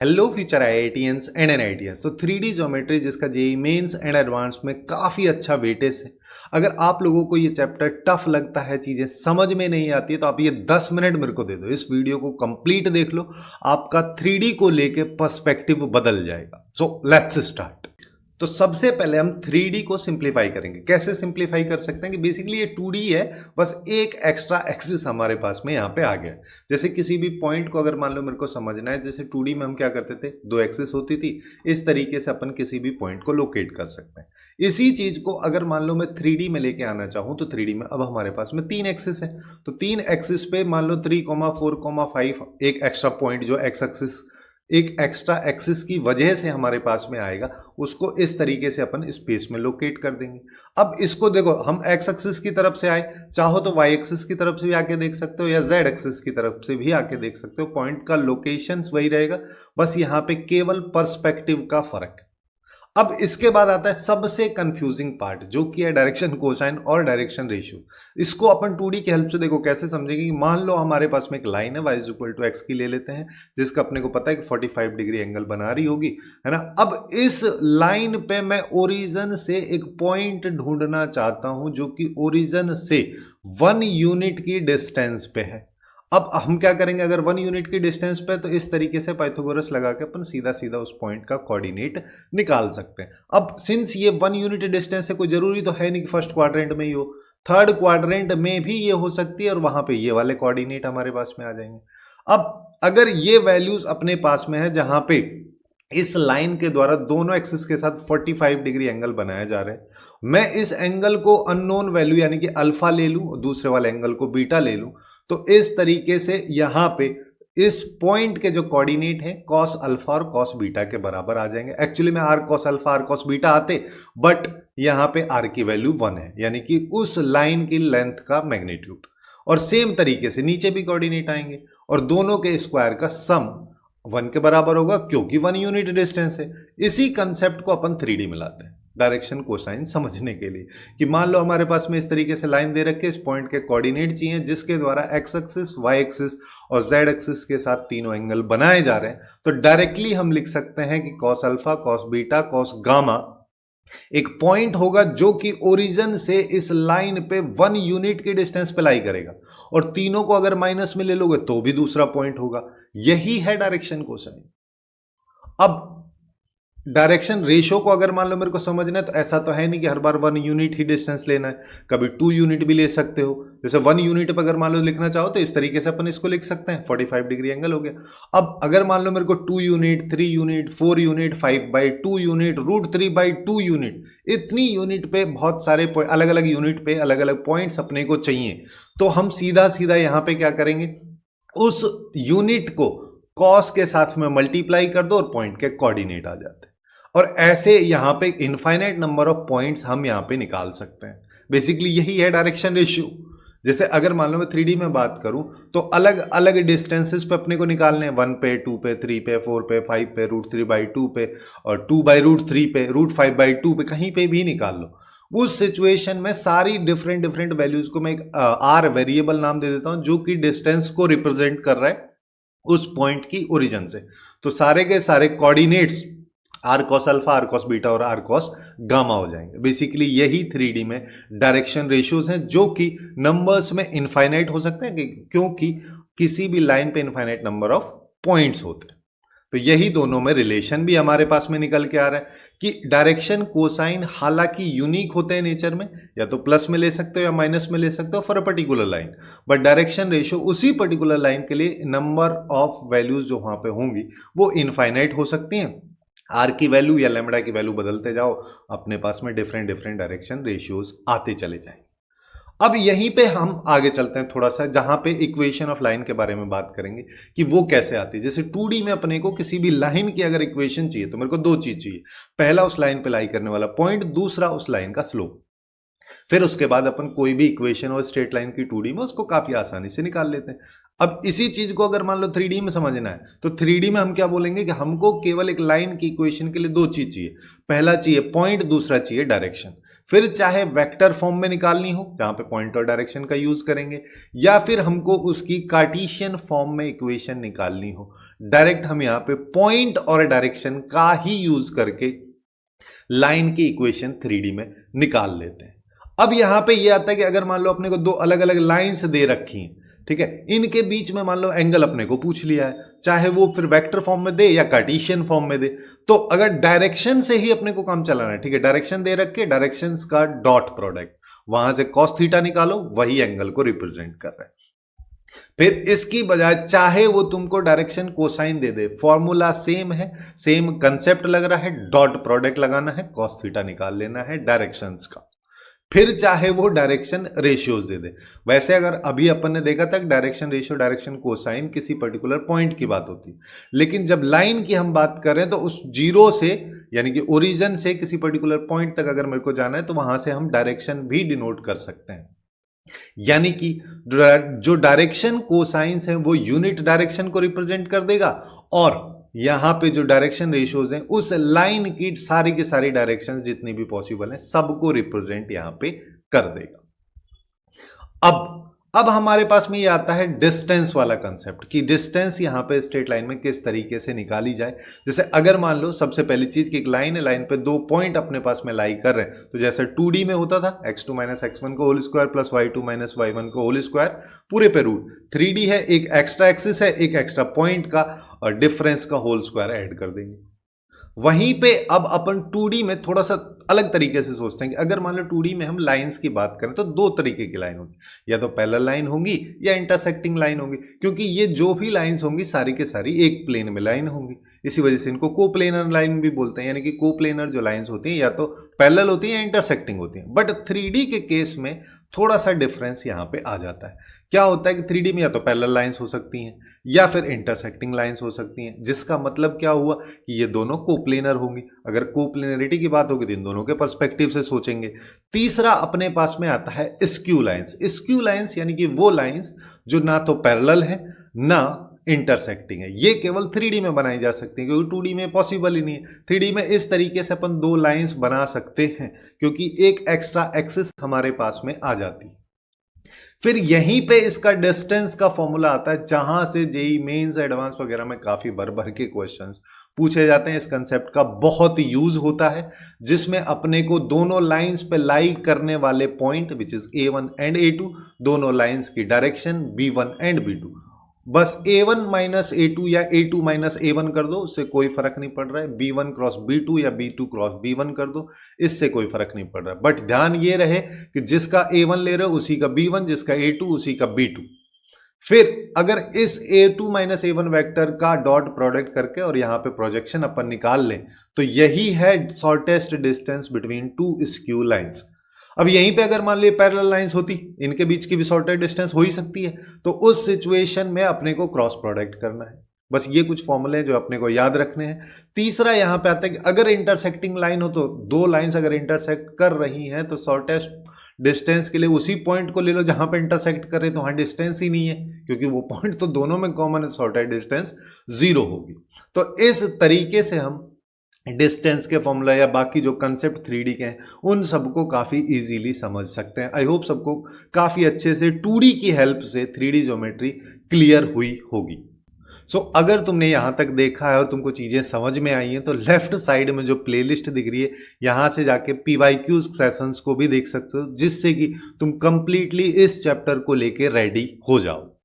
Hello future IITians and NITians. तो 3D geometry जिसका JEE mains and advance में काफ़ी अच्छा वेटेज है। अगर आप लोगों को ये चैप्टर टफ लगता है, चीज़ें समझ में नहीं आती है, तो आप ये 10 मिनट मेरे को दे दो, इस वीडियो को कंप्लीट देख लो, आपका 3D को लेके पर्सपेक्टिव बदल जाएगा। So let's start. तो सबसे पहले हम 3D को सिंप्लीफाई करेंगे। कैसे सिंप्लीफाई कर सकते हैं कि बेसिकली ये 2D है, बस एक एक्स्ट्रा एक्सिस हमारे पास में यहाँ पे आ गया। जैसे किसी भी पॉइंट को अगर मान लो मेरे को समझना है, जैसे 2D में हम क्या करते थे, दो एक्सिस होती थी, इस तरीके से अपन किसी भी पॉइंट को लोकेट कर सकते हैं। इसी चीज को अगर मान लो मैं 3D में लेके आना चाहूँ, तो 3D में अब हमारे पास में 3 एक्सिस है। तो 3 एक्सिस पे मान लो 3, 4, 5 एक एक्स्ट्रा पॉइंट जो एक्स एक्सिस एक एक्स्ट्रा एक्सिस की वजह से हमारे पास में आएगा, उसको इस तरीके से अपन स्पेस में लोकेट कर देंगे। अब इसको देखो, हम एक्स एक्सिस की तरफ से आए, चाहो तो वाई एक्सिस की तरफ से भी आके देख सकते हो या जेड एक्सिस की तरफ से भी आके देख सकते हो। पॉइंट का लोकेशन वही रहेगा, बस यहाँ पे केवल पर्सपेक्टिव का फर्क है। अब इसके बाद आता है सबसे कंफ्यूजिंग पार्ट, जो कि है डायरेक्शन कोसाइन और डायरेक्शन रेशियो। इसको अपन 2D की हेल्प से देखो कैसे समझेंगे कि मान लो हमारे पास में एक लाइन है, y = x की ले लेते हैं, जिसका अपने को पता है कि 45 डिग्री एंगल बना रही होगी, है ना। अब इस लाइन पे मैं ओरिजिन से एक पॉइंट ढूंढना चाहता हूं, जो कि ओरिजिन से 1 यूनिट की डिस्टेंस पे है। अब हम क्या करेंगे, अगर 1 यूनिट की डिस्टेंस पे, तो इस तरीके से पाइथागोरस लगा के अपन सीधा सीधा उस पॉइंट का कोऑर्डिनेट निकाल सकते हैं। अब सिंस ये 1 यूनिट डिस्टेंस है, कोई जरूरी तो है नहीं कि फर्स्ट क्वाड्रेंट में ही हो, थर्ड क्वाड्रेंट में भी ये हो सकती है, और वहां पे ये वाले कोऑर्डिनेट हमारे पास में आ जाएंगे। अब अगर ये वैल्यूज अपने पास में है, जहां पे इस लाइन के द्वारा दोनों एक्सिस के साथ 45 डिग्री एंगल बनाया जा रहा है, मैं इस एंगल को अननोन वैल्यू यानी कि अल्फा ले लूं, दूसरे वाले एंगल को बीटा ले लूं, तो इस तरीके से यहां पे इस पॉइंट के जो कोऑर्डिनेट है कॉस अल्फा और कॉस बीटा के बराबर आ जाएंगे। एक्चुअली में R cos alpha R cos beta आते, बट यहां पे आर की वैल्यू 1 है, यानी कि उस लाइन की लेंथ का मैग्नीट्यूड। और सेम तरीके से नीचे भी कोऑर्डिनेट आएंगे, और दोनों के स्क्वायर का सम 1 के बराबर होगा, क्योंकि 1 यूनिट डिस्टेंस है। इसी कंसेप्ट को अपन 3D में लाते हैं डायरेक्शन कोसाइन समझने के लिए, कि मान लो हमारे पास में इस तरीके से लाइन दे रखी है, इस पॉइंट के कोऑर्डिनेट चाहिए, जिसके द्वारा एक्स एक्सिस, वाई एक्सिस और जेड एक्सिस के साथ तीनों एंगल बनाए जा रहे हैं। तो डायरेक्टली हम लिख सकते हैं कि cos alpha, cos beta, cos gamma एक पॉइंट होगा, जो कि ओरिजिन से इस लाइन पे 1 यूनिट की डिस्टेंस पे लाई करेगा, और तीनों को अगर माइनस में ले लोगे तो भी दूसरा पॉइंट होगा। यही है डायरेक्शन कोसाइन। अब डायरेक्शन रेशियो को अगर मान लो मेरे को समझना है, तो ऐसा तो है नहीं कि हर बार 1 यूनिट ही डिस्टेंस लेना है, कभी 2 यूनिट भी ले सकते हो। जैसे 1 यूनिट पर अगर मान लो लिखना चाहो, तो इस तरीके से अपन इसको लिख सकते हैं, 45 डिग्री एंगल हो गया। अब अगर मान लो मेरे को 2 unit, 3 unit, 4 unit, 5/2 unit, √3/2 unit, इतनी यूनिट पे बहुत सारे अलग अलग यूनिट पे अलग अलग पॉइंट्स अपने को चाहिए, तो हम सीधा सीधा यहां पे क्या करेंगे, उस यूनिट को कॉस के साथ में मल्टीप्लाई कर दो और पॉइंट के कोऑर्डिनेट आ जाते हैं। और ऐसे यहां पे इनफाइनाइट नंबर ऑफ पॉइंट्स हम यहां पे निकाल सकते हैं। बेसिकली यही है डायरेक्शन रेशियो। जैसे अगर मान लो मैं 3D में बात करूं, तो अलग अलग डिस्टेंसेस पे अपने को निकालने हैं, 1 पे, 2 पे, 3 पे, 4 पे, 5 पे, √3/2 पे, और 2/√3 पे, √5/2 पे, कहीं पे भी निकाल लो। उस सिचुएशन में सारी डिफरेंट डिफरेंट वैल्यूज को मैं एक आर वेरिएबल नाम दे देता हूं, जो कि डिस्टेंस को रिप्रेजेंट कर रहा है उस पॉइंट की ओरिजिन से। तो सारे के सारे coordinates R cos alpha, R cos beta और आर कॉस गामा हो जाएंगे। बेसिकली यही 3D में डायरेक्शन रेशियोज हैं, जो कि नंबर्स में इनफाइनाइट हो सकते हैं, क्योंकि किसी भी लाइन पे इनफाइनाइट नंबर ऑफ पॉइंट्स होते हैं। तो यही दोनों में रिलेशन भी हमारे पास में निकल के आ रहा है कि डायरेक्शन कोसाइन हालांकि यूनिक होते हैं नेचर में, या तो प्लस में ले सकते हो या माइनस में ले सकते हो for a particular line, but direction ratio उसी पर्टिकुलर लाइन के लिए नंबर ऑफ वैल्यूज जो वहां पे होंगी वो इनफाइनाइट हो सकती हैं। आर की वैल्यू या लैम्बडा की वैल्यू बदलते जाओ, अपने पास में डिफरेंट डिफरेंट डायरेक्शन रेशियोज आते चले जाएंगे। अब यहीं पे हम आगे चलते हैं थोड़ा सा, जहां पे इक्वेशन ऑफ लाइन के बारे में बात करेंगे कि वो कैसे आती है। जैसे 2D में अपने को किसी भी लाइन की अगर इक्वेशन चाहिए, तो मेरे को दो चीज चाहिए, पहला उस लाइन पे लाई करने वाला पॉइंट, दूसरा उस लाइन का स्लोप। फिर उसके बाद अपन कोई भी इक्वेशन और स्ट्रेट लाइन की 2D में उसको काफी आसानी से निकाल लेते हैं। अब इसी चीज को अगर मान लो 3D में समझना है, तो 3D में हम क्या बोलेंगे कि हमको केवल एक लाइन की इक्वेशन के लिए दो चीज चाहिए, पहला चाहिए पॉइंट, दूसरा चाहिए डायरेक्शन। फिर चाहे वेक्टर फॉर्म में निकालनी हो, जहां पे पॉइंट और डायरेक्शन का यूज करेंगे, या फिर हमको उसकी कार्टेशियन फॉर्म में इक्वेशन निकालनी हो। डायरेक्ट हम यहाँ पे पॉइंट और डायरेक्शन का ही यूज करके लाइन की इक्वेशन 3D में निकाल लेते हैं। अब यहां पे ये आता है कि अगर मान लो अपने को दो अलग अलग लाइंस दे रखी हैं, ठीक है, इनके बीच में मान लो एंगल अपने को पूछ लिया है, चाहे वो फिर वेक्टर फॉर्म में दे या कार्टेशियन फॉर्म में दे, तो अगर डायरेक्शन से ही अपने को काम चलाना है, ठीक है, डायरेक्शन दे रखे, डायरेक्शन का डॉट प्रोडक्ट, वहां से कॉस थीटा निकालो, वही एंगल को रिप्रेजेंट कर रहा है। फिर इसकी बजाय चाहे वो तुमको डायरेक्शन कोसाइन दे दे, फॉर्मूला सेम है, सेम कंसेप्ट लग रहा है, डॉट प्रोडक्ट लगाना है, कॉस थीटा निकाल लेना है डायरेक्शंस का। फिर चाहे वो डायरेक्शन रेशियोज दे दे। वैसे अगर अभी अपन ने देखा था कि डायरेक्शन रेशियो, डायरेक्शन कोसाइन किसी पर्टिकुलर पॉइंट की बात होती है, लेकिन जब लाइन की हम बात करें तो उस जीरो से यानी कि ओरिजिन से किसी पर्टिकुलर पॉइंट तक अगर मेरे को जाना है तो वहां से हम डायरेक्शन भी डिनोट कर सकते हैं। यानी कि जो डायरेक्शन कोसाइंस है वो यूनिट डायरेक्शन को रिप्रेजेंट कर देगा, और यहां पे जो डायरेक्शन रेशियोज हैं उस लाइन की सारी के सारी डायरेक्शंस जितनी भी पॉसिबल हैं सबको रिप्रेजेंट यहां पे कर देगा। अब हमारे पास में ये आता है डिस्टेंस वाला कंसेप्ट कि डिस्टेंस यहां पे स्ट्रेट लाइन में किस तरीके से निकाली जाए। जैसे अगर मान लो सबसे पहली चीज की एक लाइन है, लाइन पे दो पॉइंट अपने पास में लाई कर रहे हैं, तो जैसे 2D में होता था x2 माइनस x1 को whole square plus y2 minus y1 को होल स्क्वायर पूरे पे रूट, 3D है, एक एक्स्ट्रा एक्सिस है, एक एक्स्ट्रा पॉइंट का और डिफरेंस का होल स्क्वायर ऐड कर देंगे। वहीं पे अब अपन 2D में थोड़ा सा अलग तरीके से सोचते हैं कि अगर मान लो 2D में हम लाइंस की बात करें तो दो तरीके की लाइन होगी, या तो पैरेलल लाइन होंगी या इंटरसेक्टिंग लाइन होगी, क्योंकि ये जो भी लाइंस होंगी सारी के सारी एक प्लेन में लाइन होंगी, इसी वजह से इनको कोप्लेनर लाइन भी बोलते हैं। यानी कि कोप्लेनर जो लाइंस होती हैं या तो पैरेलल होती हैं या इंटरसेक्टिंग होती हैं। बट 3D के केस में थोड़ा सा डिफरेंस यहाँ पे आ जाता है। क्या होता है कि 3D में या तो पैरेलल लाइंस हो सकती हैं या फिर इंटरसेक्टिंग लाइंस हो सकती हैं, जिसका मतलब क्या हुआ कि ये दोनों कोप्लेनर होंगी। अगर कोप्लेनरिटी की बात होगी तो इन दोनों के पर्सपेक्टिव से सोचेंगे। तीसरा अपने पास में आता है स्क्यू लाइंस। स्क्यू लाइंस यानी कि वो लाइंस जो ना तो पैरेलल है ना इंटरसेक्टिंग है, ये केवल 3D में बनाई जा सकती है, क्योंकि 2D में पॉसिबल ही नहीं है। 3D में इस तरीके से अपन दो लाइंस बना सकते हैं क्योंकि एक एक्स्ट्रा एक्सिस हमारे पास में आ जाती है। फिर यहीं पे इसका डिस्टेंस का फॉर्मूला आता है, जहां से जेई मेंस एडवांस वगैरह में काफी भर भर के क्वेश्चंस पूछे जाते हैं। इस कंसेप्ट का बहुत यूज होता है, जिसमें अपने को दोनों लाइंस पे लाई करने वाले point which is A1 and A2, दोनों लाइंस की डायरेक्शन B1 एंड B2, बस A1 माइनस A2 या A2 माइनस A1 कर दो, उससे कोई फर्क नहीं पड़ रहा है। B1 क्रॉस B2 या B2 क्रॉस B1 कर दो, इससे कोई फर्क नहीं पड़ रहा है। बट ध्यान ये रहे कि जिसका A1 ले रहे हो उसी का B1, जिसका A2 उसी का B2। फिर अगर इस A2 माइनस A1 वेक्टर का डॉट प्रोडक्ट करके और यहां पे प्रोजेक्शन अपन निकाल लें तो यही है shortest distance between two skew lines. अब यहीं पे अगर मान लीजिए पैरेलल लाइंस होती, इनके बीच की भी शॉर्टेस्ट डिस्टेंस हो ही सकती है, तो उस सिचुएशन में अपने को क्रॉस प्रोडक्ट करना है। बस ये कुछ फॉर्मूले जो अपने को याद रखने हैं। तीसरा यहां पे आता है कि अगर इंटरसेक्टिंग लाइन हो तो दो लाइंस अगर इंटरसेक्ट कर रही हैं तो शॉर्टेस्ट डिस्टेंस के लिए उसी पॉइंट को ले लो जहां पे इंटरसेक्ट कर रहे, तो वहां डिस्टेंस ही नहीं है क्योंकि वो पॉइंट तो दोनों में कॉमन है, शॉर्टेस्ट डिस्टेंस 0 होगी। तो इस तरीके से हम डिस्टेंस के फॉर्मूला या बाकी जो कंसेप्ट 3D के हैं उन सबको काफ़ी इजीली समझ सकते हैं। आई होप सबको काफ़ी अच्छे से 2D की हेल्प से 3D ज्योमेट्री क्लियर हुई होगी। अगर तुमने यहाँ तक देखा है और तुमको चीज़ें समझ में आई हैं तो लेफ्ट साइड में जो प्लेलिस्ट दिख रही है यहाँ से जाके PYQ सेशंस को भी देख सकते हो, जिससे कि तुम कंप्लीटली इस चैप्टर को लेके रेडी हो जाओ।